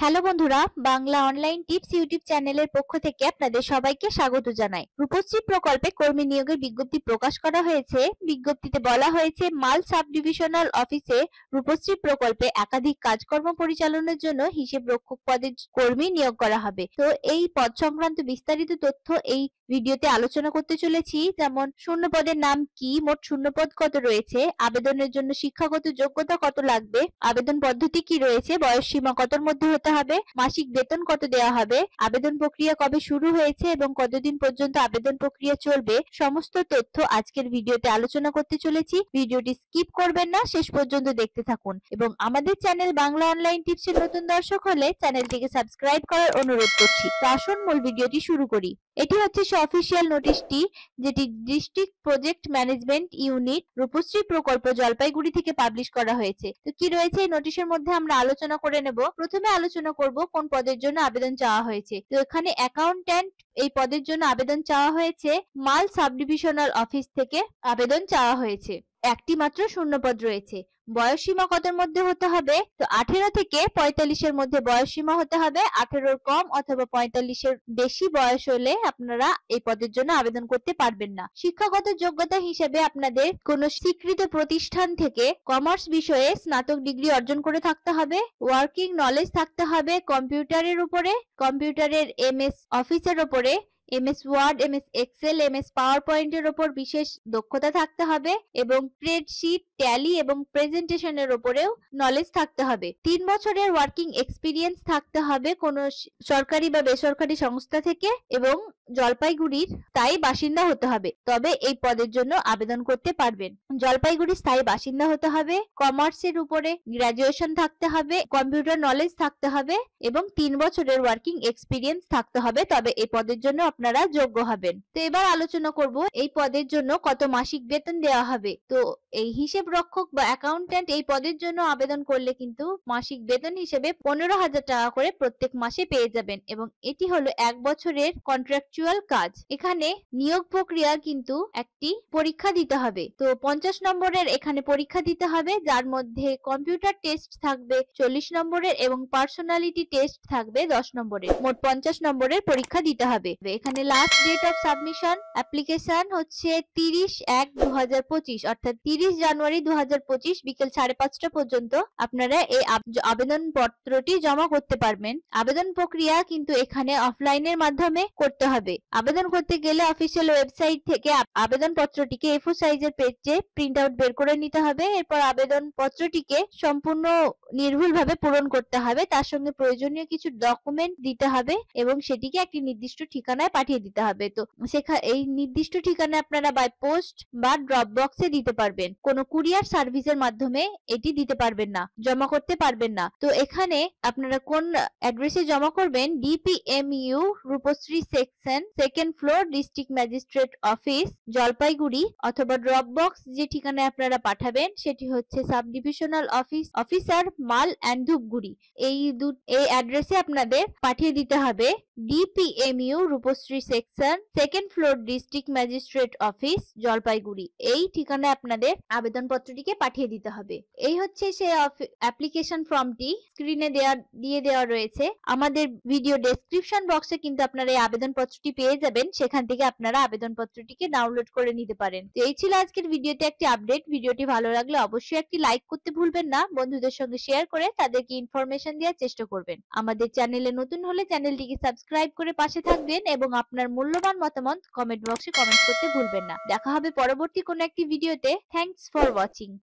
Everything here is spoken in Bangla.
হ্যালো বন্ধুরা, বাংলা অনলাইন টিপস ইউটিউব চ্যানেলের পক্ষ থেকে আপনাদের সবাইকে স্বাগত জানাই। রূপশ্রী প্রকল্পে কর্মী নিয়োগের বিজ্ঞপ্তি প্রকাশ করা হয়েছে। বিজ্ঞপ্তিতে বলা হয়েছে, মাল সাব ডিভিশনাল অফিসে রূপশ্রী প্রকল্পে একাধিক কাজকর্ম পরিচালনার জন্য হিসাব রক্ষক পদে কর্মী নিয়োগ করা হবে। তো এই পদ সংক্রান্ত বিস্তারিত তথ্য এই ভিডিওতে আলোচনা করতে চলেছি। যেমন শূন্য পদের নাম কি, মোট শূন্য পদ কত রয়েছে, আবেদনের জন্য শিক্ষাগত যোগ্যতা কত লাগবে, আবেদন পদ্ধতি কি রয়েছে, বয়স সীমা কতর মধ্যে হতে হবে, মাসিক বেতন কত দেওয়া হবে, আবেদন প্রক্রিয়া কবে শুরু হয়েছে এবং কতদিন পর্যন্ত আবেদন প্রক্রিয়া চলবে, সমস্ত তথ্য আজকের ভিডিওতে আলোচনা করতে চলেছি। ভিডিওটি স্কিপ করবেন না, শেষ পর্যন্ত দেখতে থাকুন এবং আমাদের চ্যানেল বাংলা অনলাইন টিপসের নতুন দর্শক হলে চ্যানেলটিকে সাবস্ক্রাইব করার অনুরোধ করছি। তো আসুন মূল ভিডিওটি শুরু করি। এটি হচ্ছে অফিসিয়াল নোটিশটি, যেটি district project management unit Rupashree প্রকল্প জলপাইগুড়ি থেকে পাবলিশ করা হয়েছে। তো কি রয়েছে এই নোটিশের মধ্যে আমরা আলোচনা করে নেব। প্রথমে আলোচনা করব কোন পদের জন্য আবেদন চাওয়া হয়েছে। তো এখানে অ্যাকাউন্ট্যান্ট এই পদের জন্য আবেদন চাওয়া হয়েছে। মাল সাব ডিভিশনাল অফিস থেকে আবেদন চাওয়া হয়েছে। একটি মাত্র শূন্যপদ রয়েছে। বয়স সীমা কতর মধ্যে হতে হবে? তো 18 থেকে 45 এর মধ্যে বয়স সীমা হতে হবে। 18 কম অথবা 45 এর বেশি বয়স হলে আপনারা এই পদের জন্য আবেদন করতে পারবেন না। শিক্ষাগত যোগ্যতা হিসেবে আপনাদের কোন স্বীকৃত প্রতিষ্ঠান থেকে কমার্স বিষয়ে স্নাতক ডিগ্রি অর্জন করে থাকতে হবে। ওয়ার্কিং নলেজ থাকতে হবে কম্পিউটারের উপরে, কম্পিউটারের এমএস অফিসের উপরে, MS Word, MS Excel, MS পাওয়ার পয়েন্টের উপর বিশেষ দক্ষতা থাকতে হবে এবং স্প্রেডশিট, ট্যালি এবং প্রেজেন্টেশনের উপরেও নলেজ থাকতে হবে। 3 বছরের ওয়ার্কিং এক্সপিরিয়েন্স থাকতে হবে কোন সরকারি বা বেসরকারি সংস্থা থেকে এবং জলপাইগুড়ির স্থায়ী বাসিন্দা হতে হবে, তবে এই পদের জন্য আবেদন করতে পারবেন। জলপাইগুড়ির স্থায়ী বাসিন্দা হতে হবে, কমার্সের উপরে গ্রাজুয়েশন থাকতে হবে, কম্পিউটার নলেজ থাকতে হবে এবং 3 বছরের ওয়ার্কিং এক্সপিরিয়েন্স থাকতে হবে, তবে এই পদের জন্য আপনারা যোগ্য হবেন। তো এবার আলোচনা করব এই পদের জন্য কত মাসিক বেতন দেওয়া হবে। তো এই হিসেব রক্ষক বা অ্যাকাউন্ট্যান্ট এই পদের জন্য আবেদন করলে কিন্তু মাসিক বেতন হিসেবে 15,000 টাকা করে প্রত্যেক মাসে পেয়ে যাবেন এবং এটি হলো 1 বছরের কন্ট্রাকচুয়াল কাজ। এখানে নিয়োগ প্রক্রিয়া কিন্তু একটি পরীক্ষা দিতে হবে। তো 50 নম্বরের এখানে পরীক্ষা দিতে হবে, যার মধ্যে কম্পিউটার টেস্ট থাকবে 40 নম্বরের এবং পার্সোনালিটি টেস্ট থাকবে 10 নম্বরের। মোট 50 নম্বরের পরীক্ষা দিতে হবে। এখানে last date of submission application হচ্ছে 30/1/2025 অর্থাৎ 30 জানুয়ারি 2025 বিকেল 5:30 পর্যন্ত আপনারা এই আবেদন পত্রটি জমা করতে পারবেন। আবেদন প্রক্রিয়া কিন্তু এখানে অফলাইনের মাধ্যমে করতে হবে। আবেদন করতে গেলে অফিসিয়াল ওয়েবসাইট থেকে আবেদন পত্রটিকে A4 সাইজের পেজে প্রিন্ট আউট বের করে নিতে হবে। এরপর আবেদন পত্রটিকে সম্পূর্ণ নির্ভুলভাবে পূরণ করতে হবে। তার সঙ্গে প্রয়োজনীয় কিছু ডকুমেন্ট দিতে হবে এবং সেটিকে একটি নির্দিষ্ট ঠিকানায় পাঠিয়ে দিতে হবে। তো এই নির্দিষ্ট ঠিকানায় আপনারা বাই পোস্ট বা ড্রপ বক্সে দিতে পারবেন। কোনো কুরিয়ার সার্ভিসের মাধ্যমে এটি দিতে পারবেন না, জমা করতে পারবেন না। তো এখানে আপনারা কোন অ্যাড্রেসে জমা করবেন? DPMU Rupashree section, 2nd floor, district magistrate office, Jalpaiguri, অথবা ড্রপ বক্স যে ঠিকানায় আপনারা পাঠাবেন সেটি হচ্ছে সাব ডিভিশনাল অফিসার, মাল অ্যান্ড ধূপগুড়ি। এই অ্যাড্রেসে আপনাদের পাঠিয়ে দিতে হবে। DPMU Rupashree section, 2nd floor, district magistrate office, Jalpaiguri. এই ঠিকানায় আপনাদের আবেদনপত্রটিকে পাঠিয়ে দিতে হবে। এই হচ্ছে সেই অ্যাপ্লিকেশন ফর্মটি, স্ক্রিনে দিয়ে দেওয়া রয়েছে। আমাদের ভিডিও ডেসক্রিপশন বক্সে কিন্তু আপনারা এই আবেদনপত্রটি পেয়ে যাবেন, সেখান থেকে আপনারা আবেদনপত্রটিকে ডাউনলোড করে নিতে পারেন। তো এই ছিল আজকের ভিডিওতে একটি আপডেট। ভিডিওটি ভালো লাগলে অবশ্যই একটি লাইক করতে ভুলবেন না। বন্ধুদের সঙ্গে শেয়ার করে তাদেরকে ইনফরমেশন দেওয়ার চেষ্টা করবেন। আমাদের চ্যানেলে নতুন হলে চ্যানেলটিকে সাবস্ক্রাইব করে পাশে থাকবেন এবং আপনার মূল্যবান মতামত কমেন্ট বক্সে কমেন্ট করতে ভুলবেন না। দেখা হবে পরবর্তী কোনো একটি ভিডিওতে। Thanks for watching.